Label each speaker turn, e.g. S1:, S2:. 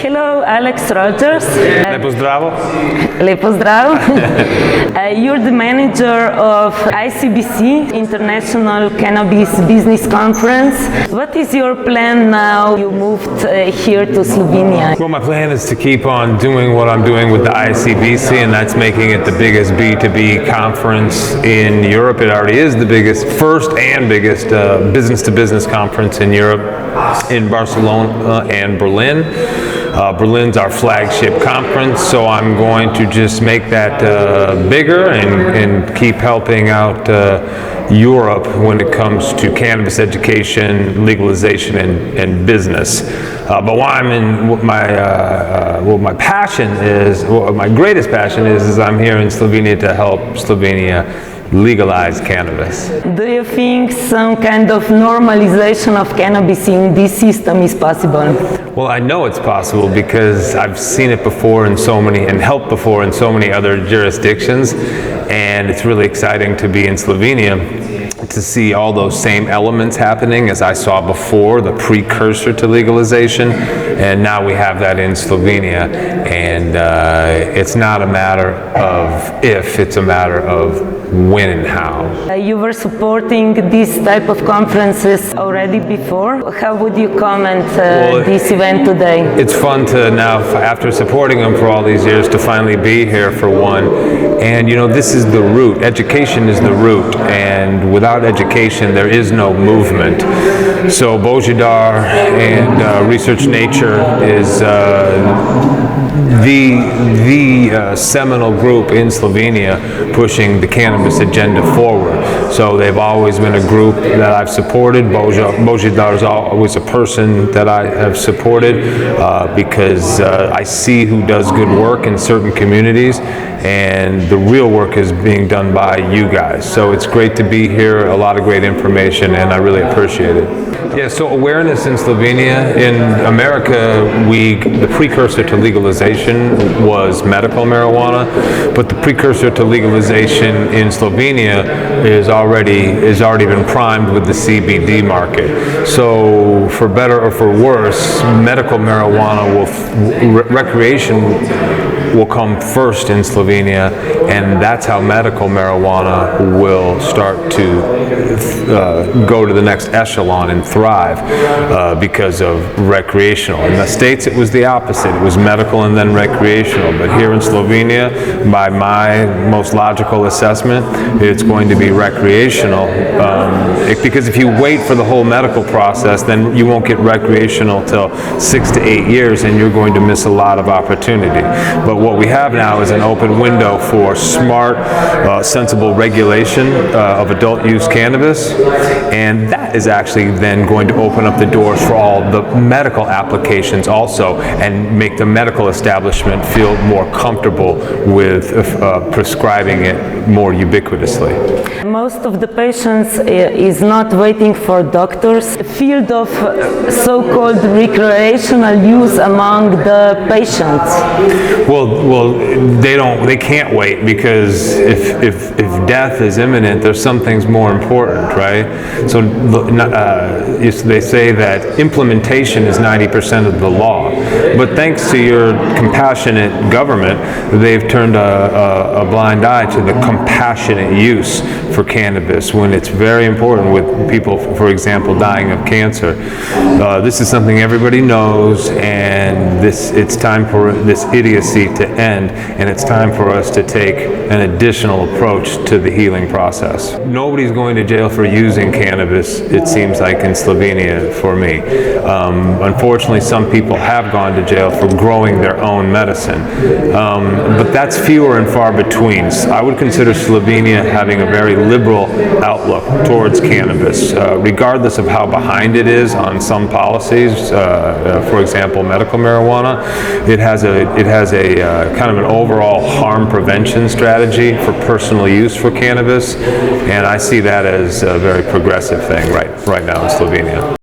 S1: Hello, Alex Rogers.
S2: Lepo zdravo.
S1: Lepo zdrav. You're the manager of ICBC, International Cannabis Business Conference. What is your plan now you moved here to Slovenia?
S2: Well, my plan is to keep on doing what I'm doing with the ICBC, and that's making it the biggest B2B conference in Europe. It already is the first and biggest business-to-business conference in Europe, in Barcelona and Berlin. Berlin's our flagship conference, so I'm going to just make that bigger and keep helping out Europe when it comes to cannabis education, legalization, and business. But why I'm in my passion is, my greatest passion is I'm here in Slovenia to help Slovenia legalize cannabis.
S1: Do you think some kind of normalization of cannabis in this system is possible?
S2: Well, I know it's possible because I've seen it before and helped before in so many other jurisdictions, and it's really exciting to be in Slovenia to see all those same elements happening as I saw before, the precursor to legalization, and now we have that in Slovenia, and it's not a matter of if, it's a matter of when and how.
S1: You were supporting this type of conferences already before. How would you comment this event today?
S2: It's fun to now, after supporting them for all these years, to finally be here for one. And you know, this is the root. Education is the root, and without education there is no movement. So Božidar and Research Nature is the seminal group in Slovenia pushing the cannabis agenda forward. So they've always been a group that I've supported. Božidar is always a person that I have supported because I see who does good work in certain communities, and the real work is being done by you guys. So it's great to be here, a lot of great information, and I really appreciate it. Yeah, so awareness in Slovenia. In America, the precursor to legalization was medical marijuana, but the precursor to legalization in Slovenia is already been primed with the CBD market. So for better or for worse, medical marijuana recreation will come first in Slovenia, and that's how medical marijuana will start to go to the next echelon and thrive because of recreational. In the States it was the opposite. It was medical and then recreational. But here in Slovenia, by my most logical assessment, it's going to be recreational because if you wait for the whole medical process, then you won't get recreational till 6 to 8 years, and you're going to miss a lot of opportunity. But what we have now is an open window for smart, sensible regulation of adult use cannabis, and that is actually then going to open up the doors for all the medical applications also, and make the medical establishment feel more comfortable with prescribing it more ubiquitously.
S1: Most of the patients is not waiting for doctors. The field of so-called recreational use among the patients.
S2: Well, they can't wait, because if death is imminent, there's some things more important, right? So they say that implementation is 90% of the law, but thanks to your compassionate government, they've turned a blind eye to the compassionate use for cannabis when it's very important with people, for example, dying of cancer. This is something everybody knows, and it's time for this idiocy to end, and it's time for us to take an additional approach to the healing process. Nobody's going to jail for using cannabis, it seems like, in Slovenia for me. Unfortunately, some people have gone to jail for growing their own medicine, but that's fewer and far between. I would consider Slovenia having a very liberal outlook towards cannabis, regardless of how behind it is on some policies. For example, medical marijuana, it has a kind of an overall harm prevention strategy for personal use for cannabis, and I see that as a very progressive thing right now in Slovenia.